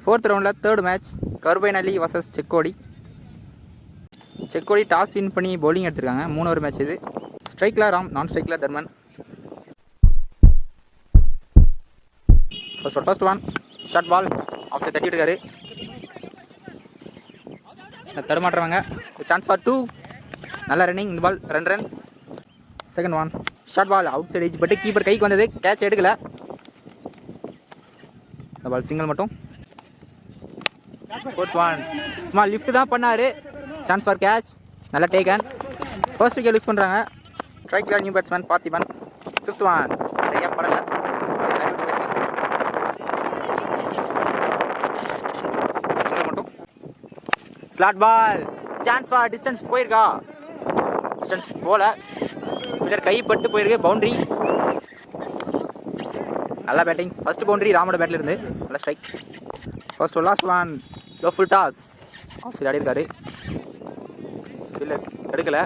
4th ரவுண்டில் 3rd match கர்பைன் அலி vs செக்கோடி. செக்கோடி டாஸ் வின் பண்ணி பவுலிங் எடுத்திருக்காங்க. 3 மேட்ச் இது. ஸ்ட்ரைக்கில் ராம், நான் ஸ்ட்ரைக்கில் Dharman. First one short ball off side தட்டி விட்டுருக்காரு. தடுமாட்டுறவங்க சான்ஸ் ஃபார் 2. நல்ல ரன்னிங். இந்த ball 2 run. Second one short ball outside edge பட்டு கீப்பர் கைக்கு வந்தது, கேட்ச் எடுக்கல. இந்த பால் சிங்கிள் மட்டும். ஃபோர்த் ஒன் ஸ்மால் லிஃப்ட் தான் பண்ணாரு. Chance for catch. நல்ல டேக்கன். ஃபர்ஸ்ட் விக்கெட் லூஸ் பண்ணுறாங்க. ஸ்ட்ரைக்கில் new batsman Parthiban. Fifth one சரியாக படலை. சிங்கிள் மட்டும். Slot ball chance for distance போயிருக்கா? டிஸ்டன்ஸ் போல, பின்னர் கைப்பட்டு போயிருக்கு. பவுண்டரி. நல்ல பேட்டிங். ஃபர்ஸ்ட் பவுண்டரி ராமோட பேட்டில் இருந்து. நல்ல strike. First last one low full toss off side ஆடி இருக்காரு. இல்லை எடுக்கலை.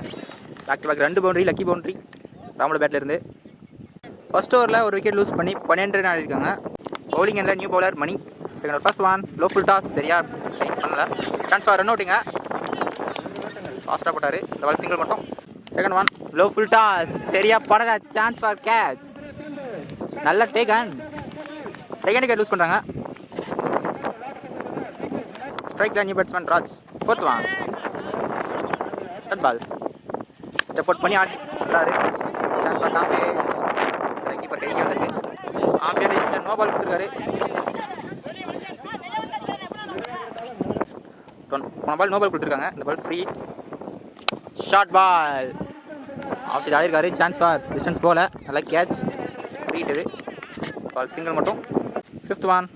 Back to back 2 boundary, lucky boundary ராமோட பேட்டில் இருந்து. ஃபர்ஸ்ட் ஓவரில் ஒரு விக்கெட் லூஸ் பண்ணி 12 ரன் ஆடிருக்காங்க. பவுலிங் எண்ணில் new bowler Mani. Second first one low full toss சரியா பண்ணல. சான்ஸ் ஃபார் ரன் அவுட்டுங்க. ஃபாஸ்ட்டாக போட்டார். இந்த பால் சிங்கிள் மட்டும். Second one low full toss சரியா படல. Chance for catch. நல்ல டேக்கன். செகண்ட் விக்கெட் லூஸ் பண்ணுறாங்க. ஸ்ட்ரைக்கில் new batsman Raj. Fourth one red ball step out பண்ணி ஆடுறாரு. Chance for damage. கீப்பர் கைக்கு வந்திருக்கு. Ampere decision. நோ பால் கொடுத்துருக்காரு. போன பால் நோ பால் கொடுத்துருக்காங்க. இந்த ball free. Short ball off side ஆடிருக்காரு. சான்ஸ் ஃபார் டிஸ்டன்ஸ் போல. நல்லா கேட்ச். ஃப்ரீ இது. பால் சிங்கிள் மட்டும். Fifth one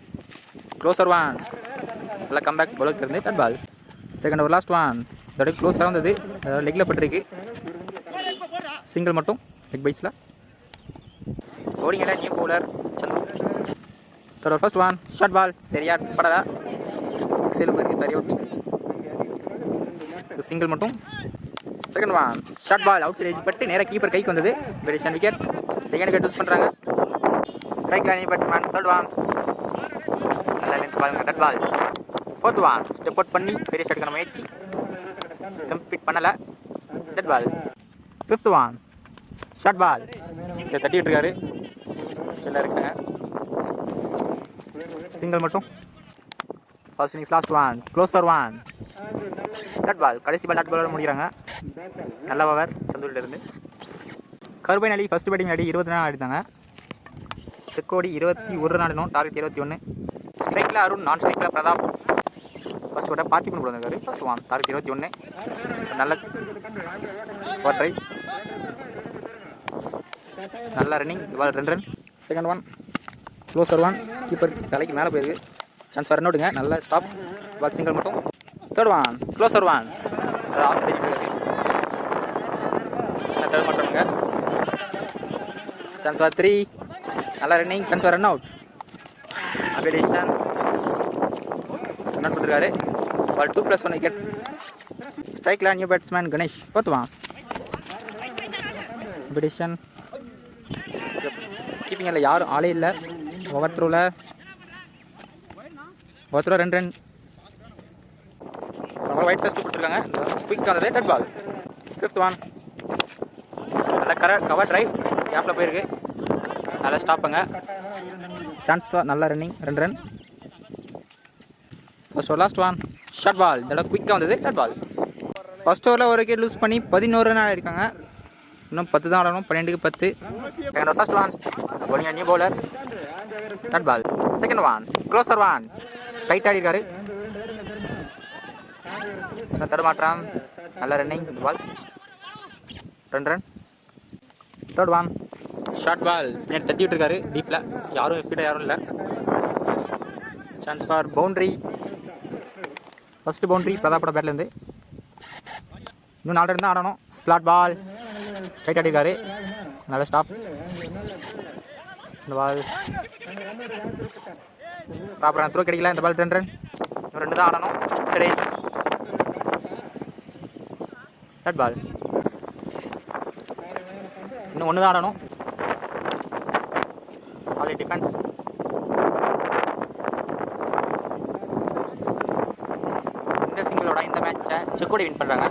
closer one. நல்லா கம்பேக் பவுலருக்கு இருந்து. Dot ball. Second over last one. இதோட க்ளோஸராக வந்தது. அதாவது லெக்கில் பட்டிருக்கு. சிங்கிள் மட்டும் லெக் பைஸில். பவுலிங்கில் new bowler Chandru. Third over first one short ball சரியா படலை. சேல் போயிருக்கு தறி ஒட்டி. சிங்கிள் மட்டும். Second one short ball outside edge பட்டு நேராக கீப்பர் கைக்கு வந்தது. வெரிஷன் விக்கெட். செகண்ட் விக்கெட் யூஸ் பண்ணுறாங்க. ஸ்ட்ரைக்கில் நியூ பேட்ஸ்மேன். தேர்ட் ஒன் நல்லா லென்த் பாருங்க. Dot ball. Fourth one step out பண்ணி பெரிய ஷாட் எடுக்கிற முயற்சி. கம்ப்ளீட் பண்ணலை. Dot ball. Fifth one short ball தட்டி விட்டுருக்காரு. எல்லாம் இருக்காங்க. சிங்கிள் மட்டும். First innings last one closer one. Dot ball. கடைசி பால் டாட் பாலோட முடிக்கிறாங்க. நல்ல ஓவர் சந்தூரிலிருந்து. கர்பைன் அலி ஃபர்ஸ்ட் பேட்டிங் ஆடி 20 ரன் ஆடிட்டாங்க. செக்கோடி 21 ரன் ஆடணும். டார்கெட் 21. ஸ்ட்ரைக்கில் அருண், நான் ஸ்ட்ரைக்கில் பிரதாப். ஃபர்ஸ்ட் ஓட்ட பார்த்திபன் கொடுத்துருக்காரு. First one target 21. நல்ல ட்ரை. நல்ல running. Ball 2 run. Second one closer one. Keeper தலைக்கு மேலே போயிருக்கு. சான்ஸ் ஃபார் ரன் அவுட்டுங்க. நல்ல ஸ்டாப். பால் சிங்கிள் மட்டும். Third one closer one. நல்லா ஆசை தெரிவிக்கிறாரு. சின்ன தேர்ட் மட்டும்ங்க. Chance for 3. நல்ல running. Chance for run out. அபிடேஷன் ரன் கொடுத்துருக்காரு. பால் 2+1 விக்கெட். ஸ்ட்ரைக்கில் new batsman Ganesh. Fourth one அபிடேஷன். கீப்பிங்கில் யாரும் ஆளே இல்லை. ஓவர் த்ரோவில் 2 ரன். ஒயிட் டெஸ்ட் கொடுத்துருக்காங்க. குயிக் ஆனது. Dot ball. ஃபிஃப்த் ஒன் நல்ல கவர் ட்ரைவ். கேப்பில் போயிருக்கு. நல்ல ஸ்டாப்புங்க. சான்ஸ் நல்ல running. 2 run. First over last one short ball. இதோட குயிக்காக வந்தது. டட் பால். ஃபர்ஸ்ட் ஓவரில் ஒரு விக்கெட் லூஸ் பண்ணி 11 ரன் ஆடிருக்காங்க. இன்னும் 10 தான் ஆடணும். 12க்கு 10. Second over first one bowling new bowler. Dot ball. Second one closer one. Tight ஆடிருக்காரு. தடுமாற்றம். நல்ல ரன்னிங். இந்த ball 2 run. Third one short ball. பின்னாடி தட்டி விட்டுருக்காரு. டீப்பில் யாரும் ஃபீல்டாக யாரும் இல்லை. Chance for boundary. First boundary பிரதாப்போட பேட்லேருந்து. இன்னும் 4 ரன் தான் ஆடணும். ஸ்லாட் பால் ஸ்ட்ரைட் ஆடிருக்காரு. நல்ல ஸ்டாப். இந்த பால் ப்ராப்பரான த்ரோ கிடைக்கல. இந்த பால் 10 ரன். இன்னும் 2 தான் ஆடணும். சரி டட் பால். இன்னும் 1 தான் ஆடணும். Solid defence. செக்கோடி வின் பண்ணுறாங்க.